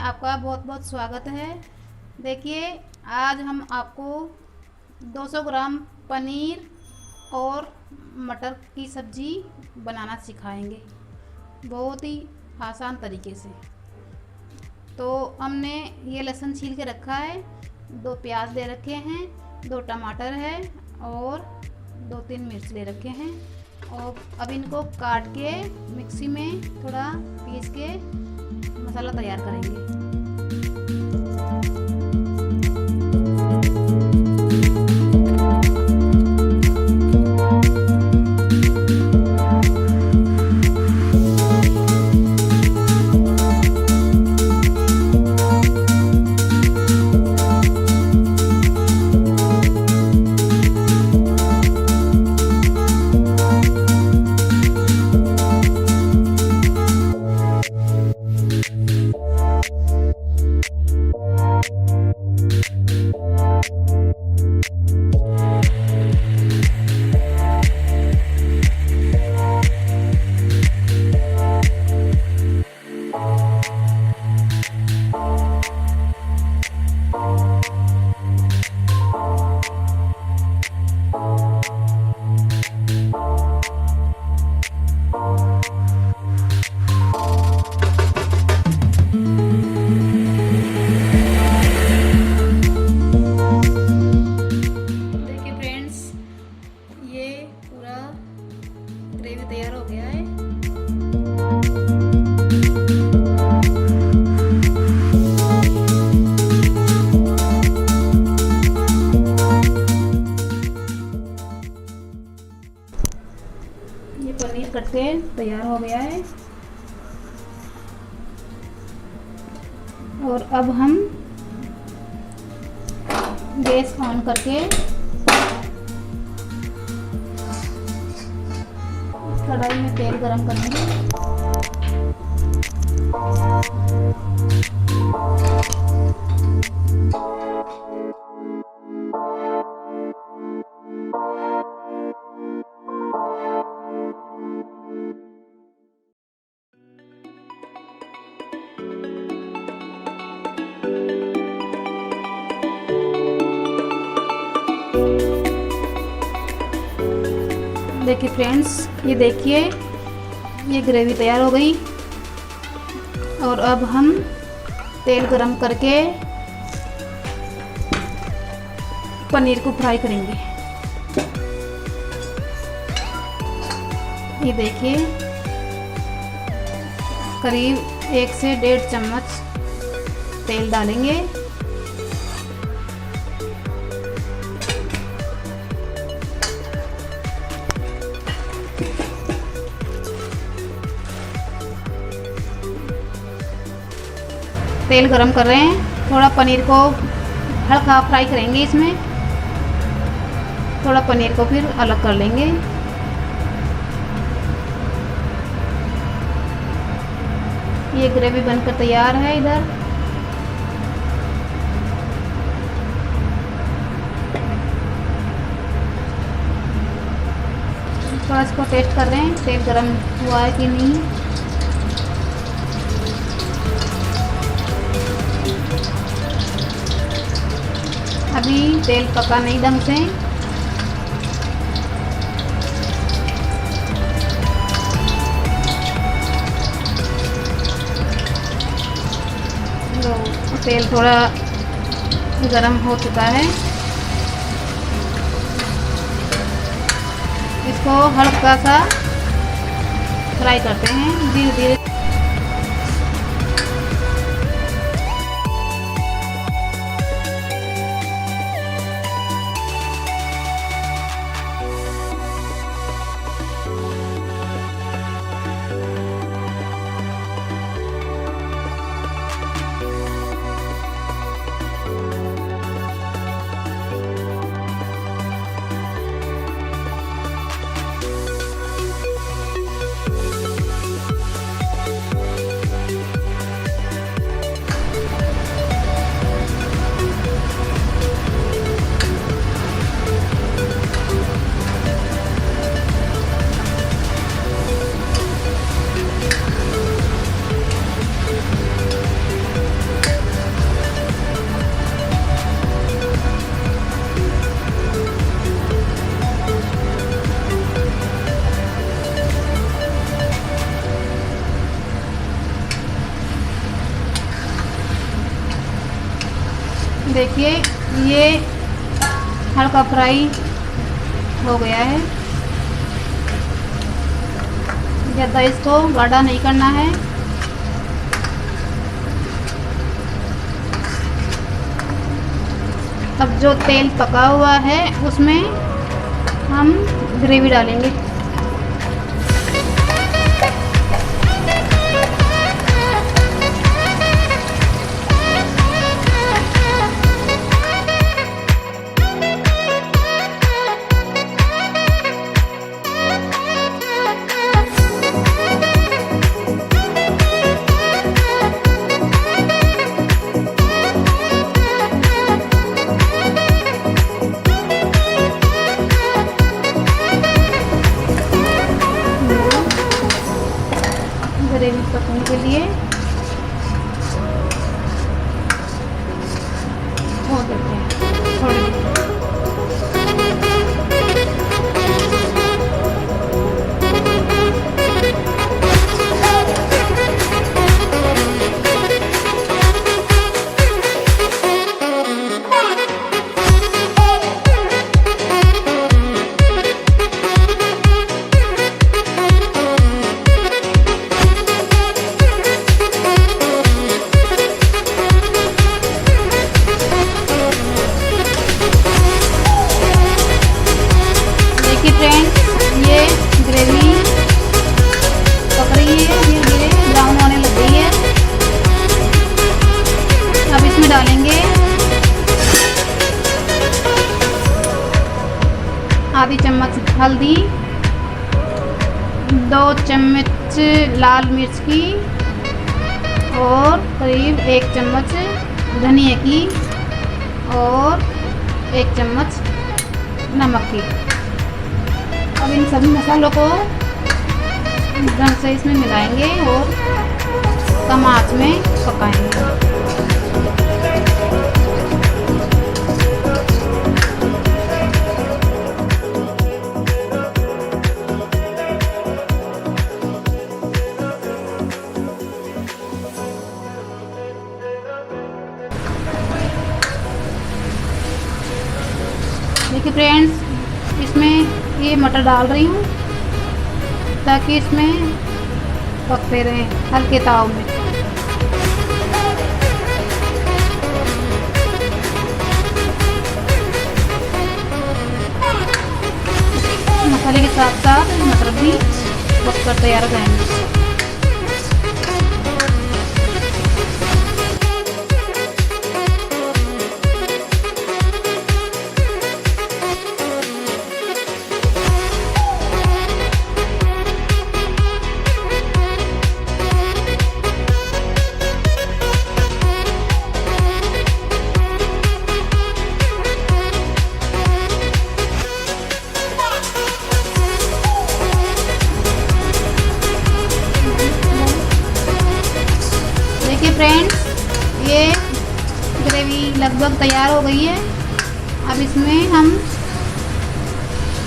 आपका बहुत बहुत स्वागत है। देखिए, आज हम आपको 200 ग्राम पनीर और मटर की सब्ज़ी बनाना सिखाएंगे, बहुत ही आसान तरीके से। तो हमने ये लहसुन छील के रखा है, 2 प्याज दे रखे हैं, 2 टमाटर है और 2-3 मिर्च ले रखे हैं। और अब इनको काट के मिक्सी में थोड़ा पीस के मसाला तैयार करेंगे। ग्रेवी तैयार हो गया है। ये पनीर कट के तैयार हो गया है और अब हम गैस ऑन करके कढ़ाई में तेल गरम करेंगे। देखिए फ्रेंड्स, ये देखिए ये ग्रेवी तैयार हो गई और अब हम तेल गरम करके पनीर को फ्राई करेंगे। ये देखिए करीब 1 से 1.5 चम्मच तेल डालेंगे। तेल गरम कर रहे हैं, थोड़ा पनीर को हल्का फ्राई करेंगे। इसमें थोड़ा पनीर को फिर अलग कर लेंगे। ये ग्रेवी बनकर तैयार है। इधर थोड़ा इसको टेस्ट कर रहे हैं, तेल गरम हुआ है कि नहीं। अभी तेल पका नहीं ढंग से। तो तेल थोड़ा गरम हो चुका है, इसको हल्का सा फ्राई करते हैं धीरे धीरे। देखिए ये हल्का फ्राई हो गया है। ज़्यादा इसको गाढ़ा नहीं करना है। अब जो तेल पका हुआ है उसमें हम ग्रेवी डालेंगे। ग्रेवी पकने के लिए छोड़ देते हैं थोड़ी देर। फ्रेंड्स ये ग्रेवी पक रही है, धीरे धीरे ब्राउन होने लग गई है। अब इसमें डालेंगे आधी चम्मच हल्दी, 2 चम्मच लाल मिर्च की और करीब 1 चम्मच धनिया की और 1 चम्मच नमक की। अब इन सभी मसालों को ढंग से इसमें मिलाएंगे और कम आंच में पकाएंगे। देखिए फ्रेंड्स, इसमें ये मटर डाल रही हूँ ताकि इसमें पकते रहें हल्के ताव में। मसाले के साथ साथ मटर भी पककर तैयार हो जाएंगे। फ्रेंड्स, ये ग्रेवी लगभग तैयार हो गई है। अब इसमें हम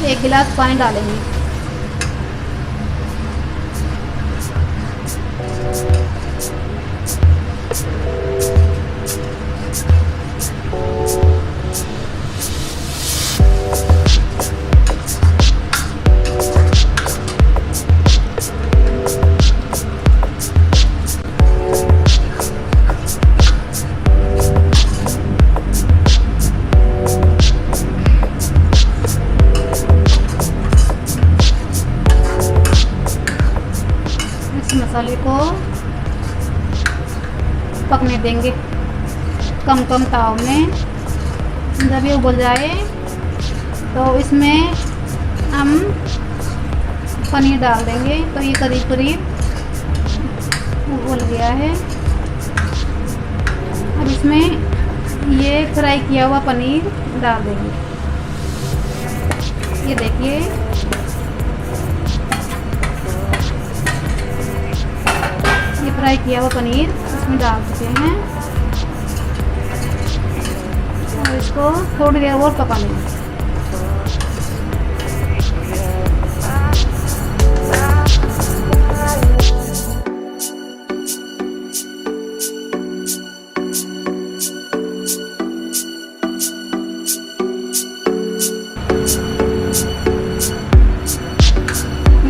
1 गिलास पानी डालेंगे। मसाले को पकने देंगे कम ताव में। जब ये उबल जाए तो इसमें हम पनीर डाल देंगे। तो ये करीब उबल गया है। अब इसमें ये फ्राई किया हुआ पनीर डाल देंगे। ये देखिए फ्राई किया हुआ पनीर इसमें डाल चुके हैं और इसको थोड़ी देर और पका लेंगे।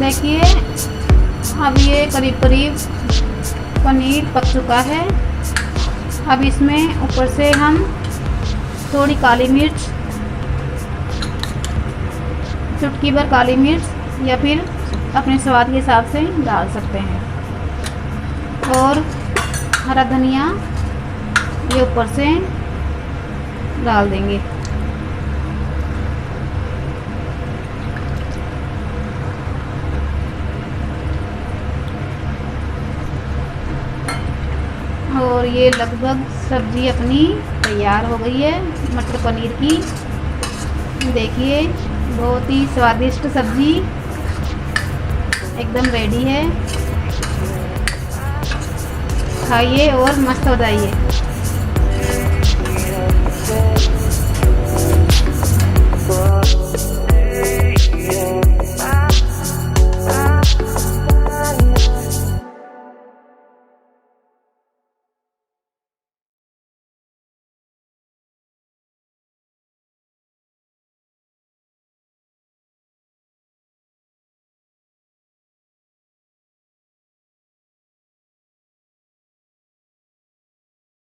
देखिए अब ये करीब करीब पनीर पक चुका है। अब इसमें ऊपर से हम थोड़ी काली मिर्च, चुटकी भर काली मिर्च या फिर अपने स्वाद के हिसाब से डाल सकते हैं, और हरा धनिया ये ऊपर से डाल देंगे। और ये लगभग सब्ज़ी अपनी तैयार हो गई है मटर पनीर की। देखिए बहुत ही स्वादिष्ट सब्ज़ी एकदम रेडी है। खाइए और मस्त हो जाइए।